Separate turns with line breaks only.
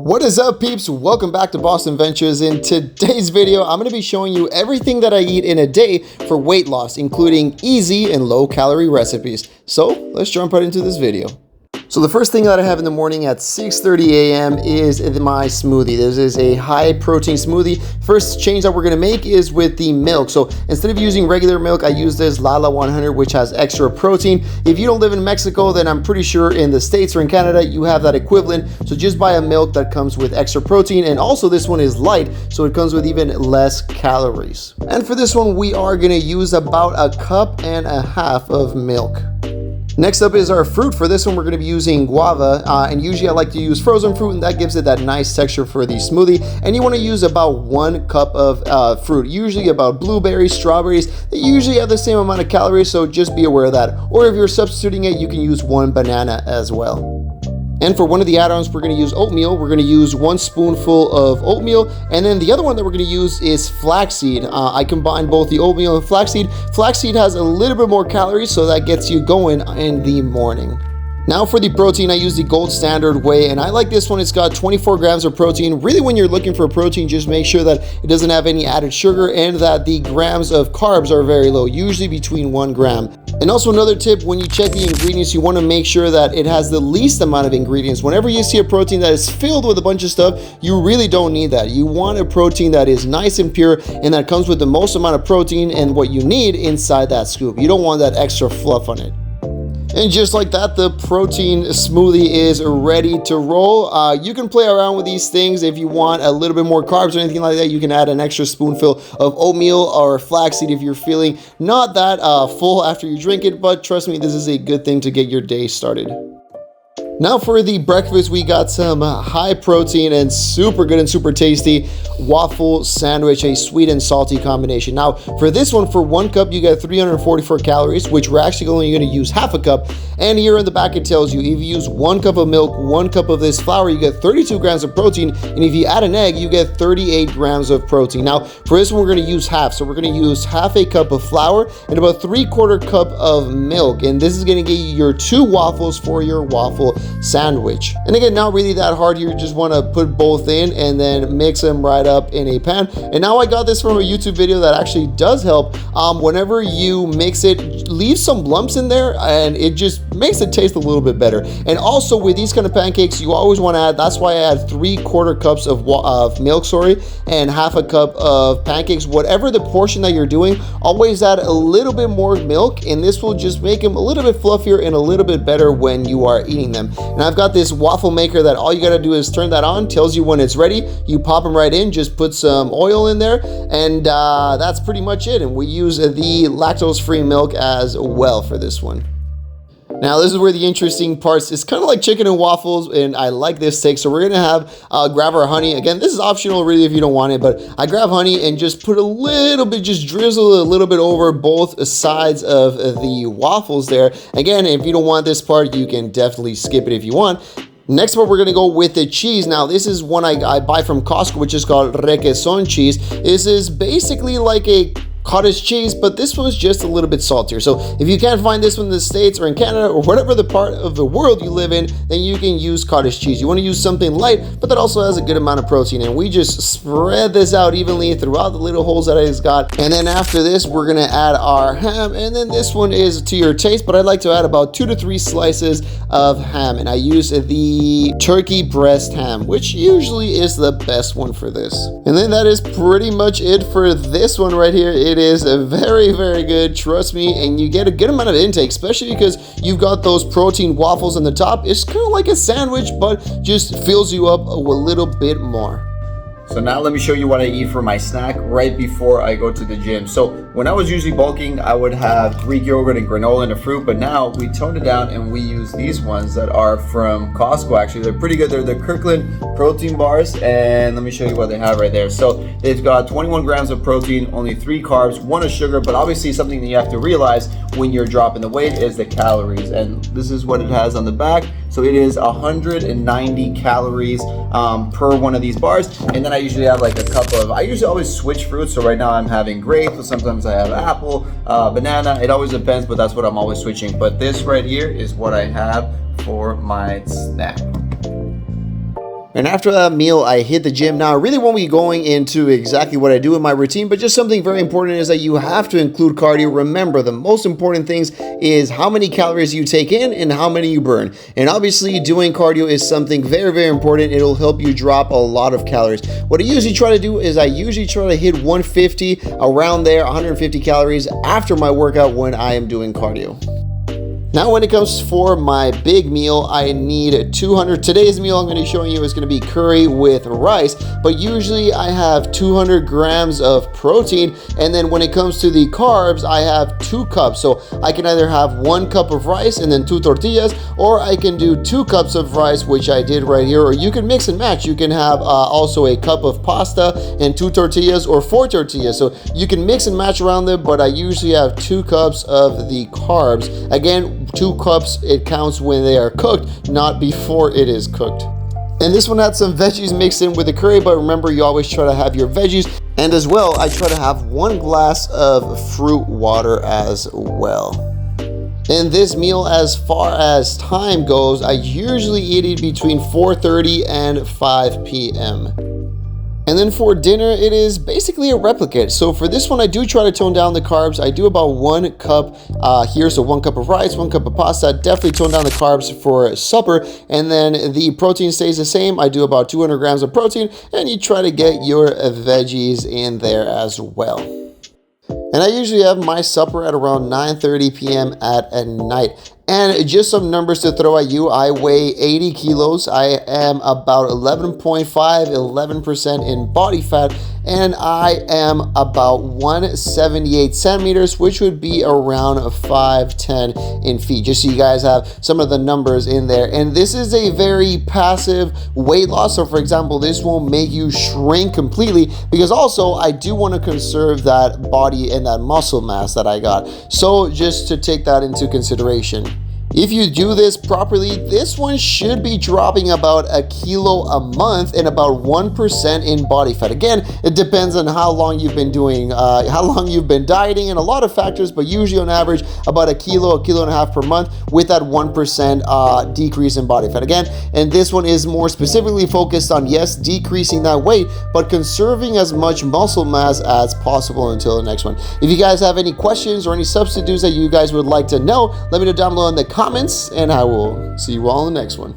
What is up, peeps? Welcome back to Boston Ventures. In today's video, I'm going to be showing you everything that I eat in a day for weight loss, including easy and low calorie recipes. So let's jump right into this video. So the first thing that I have in the morning at 6:30 a.m. is my smoothie. This is a high protein smoothie. First change that we're gonna make is with the milk. So instead of using regular milk, I use this Lala 100, which has extra protein. If you don't live in Mexico, then I'm pretty sure in the States or in Canada, you have that equivalent. So just buy a milk that comes with extra protein. And also this one is light, so it comes with even less calories. And for this one, we are gonna use about 1.5 cups of milk. Next up is our fruit. For this one, we're going to be using guava, and usually I like to use frozen fruit, and that gives it that nice texture for the smoothie. And you want to use about 1 cup of fruit, usually about blueberries, strawberries. They usually have the same amount of calories, so just be aware of that. Or if you're substituting it, you can use 1 banana as well. And for one of the add-ons, we're going to use oatmeal. We're going to use 1 spoonful of oatmeal. And then the other one that we're going to use is flaxseed. I combine both the oatmeal and flaxseed. Flaxseed has a little bit more calories, so that gets you going in the morning. Now for the protein, I use the gold standard whey, and I like this one. It's got 24 grams of protein. Really, when you're looking for protein, just make sure that it doesn't have any added sugar and that the grams of carbs are very low, usually between 1 gram. And also another tip, when you check the ingredients, you want to make sure that it has the least amount of ingredients. Whenever you see a protein that is filled with a bunch of stuff, you really don't need that. You want a protein that is nice and pure and that comes with the most amount of protein and what you need inside that scoop. You don't want that extra fluff on it. And just like that, the protein smoothie is ready to roll. You can play around with these things. If you want a little bit more carbs or anything like that, you can add an extra spoonful of oatmeal or flaxseed if you're feeling not that full after you drink it. But trust me, this is a good thing to get your day started. Now for the breakfast, we got some high protein and super good and super tasty waffle sandwich, a sweet and salty combination. Now for this one, for 1 cup, you get 344 calories, which we're actually only going to use 1/2 cup. And here in the back, it tells you if you use 1 cup of milk, 1 cup of this flour, you get 32 grams of protein. And if you add an egg, you get 38 grams of protein. Now for this one, we're going to use half. So we're going to use 1/2 cup of flour and about 3/4 cup of milk. And this is going to get you your 2 waffles for your waffle sandwich. And again, not really that hard here. You just want to put both in and then mix them right up in a pan. And now I got this from a YouTube video that actually does help. Whenever you mix it, leave some lumps in there and it just makes it taste a little bit better. And also with these kind of pancakes, you always want to add, that's why I add 3/4 cups of milk, and 1/2 cup of pancakes. Whatever the portion that you're doing, always add a little bit more milk, and this will just make them a little bit fluffier and a little bit better when you are eating them. And I've got this waffle maker that all you gotta do is turn that on, tells you when it's ready. You pop them right in, just put some oil in there, and that's pretty much it. And we use the lactose-free milk as well for this one. Now this is where the interesting parts, it's kind of like chicken and waffles, and I like this take. So we're gonna have grab our honey. Again, this is optional really if you don't want it, but I grab honey and just put a little bit, just drizzle a little bit over both sides of the waffles there. Again, if you don't want this part, you can definitely skip it if you want. Next up, we're gonna go with the cheese. Now, this is one I buy from Costco, which is called requesón cheese. This is basically like a cottage cheese, but this one's just a little bit saltier. So if you can't find this one in the States or in Canada or whatever the part of the world you live in, then you can use cottage cheese. You want to use something light, but that also has a good amount of protein. And we just spread this out evenly throughout the little holes that I just got. And then after this, we're gonna add our ham. And then this one is to your taste, but I like to add about 2 to 3 slices of ham. And I use the turkey breast ham, which usually is the best one for this. And then that is pretty much it for this one right here. It is very, very good, trust me, and you get a good amount of intake, especially because you've got those protein waffles on the top. It's kind of like a sandwich, but just fills you up a little bit more. So now let me show you what I eat for my snack right before I go to the gym. So when I was usually bulking, I would have Greek yogurt and granola and a fruit, but now we toned it down and we use these ones that are from Costco. Actually, they're pretty good. They're the Kirkland protein bars, and let me show you what they have right there. So they've got 21 grams of protein, only 3 carbs, 1 is sugar, but obviously something that you have to realize when you're dropping the weight is the calories. And this is what it has on the back. So it is 190 calories per one of these bars. And then I usually have like a cup of, I usually always switch fruits. So right now I'm having grapes, but sometimes I have apple, banana. It always depends, but that's what I'm always switching. But this right here is what I have for my snack. And after that meal, I hit the gym. Now, I really won't be going into exactly what I do in my routine, but just something very important is that you have to include cardio. Remember, the most important things is how many calories you take in and how many you burn. And obviously, doing cardio is something very, very important. It'll help you drop a lot of calories. What I usually try to do is I usually try to hit 150, around there, 150 calories after my workout when I am doing cardio. Now when it comes for my big meal, I need 200. Today's meal I'm going to be showing you is going to be curry with rice, but usually I have 200 grams of protein, and then when it comes to the carbs, I have 2 cups. So I can either have 1 cup of rice and then 2 tortillas, or I can do 2 cups of rice, which I did right here, or you can mix and match. You can have also a cup of pasta and 2 tortillas or 4 tortillas. So you can mix and match around them, but I usually have 2 cups of the carbs. Again, 2 cups, it counts when they are cooked, not before it is cooked. And this one had some veggies mixed in with the curry, but remember, you always try to have your veggies. And as well, I try to have 1 glass of fruit water as well. In this meal, as far as time goes, I usually eat it between 4:30 and 5 p.m. And then for dinner, it is basically a replicate. So for this one, I do try to tone down the carbs. I do about 1 cup here. So 1 cup of rice, 1 cup of pasta. Definitely tone down the carbs for supper. And then the protein stays the same. I do about 200 grams of protein, and you try to get your veggies in there as well. And I usually have my supper at around 9:30 p.m. at night. And just some numbers to throw at you. I weigh 80 kilos. I am about 11% in body fat, and I am about 178 centimeters, which would be around 5'10" in feet, just so you guys have some of the numbers in there. And this is a very passive weight loss. So for example, this won't make you shrink completely, because also I do want to conserve that body and that muscle mass that I got. So just to take that into consideration. If you do this properly, this one should be dropping about 1 kilo a month and about 1% in body fat. Again, it depends on how long you've been doing, how long you've been dieting, and a lot of factors, but usually on average about 1 kilo and a half per month with that 1% decrease in body fat. Again, and this one is more specifically focused on, yes, decreasing that weight, but conserving as much muscle mass as possible until the next one. If you guys have any questions or any substitutes that you guys would like to know, let me know down below in the comments, and I will see you all in the next one.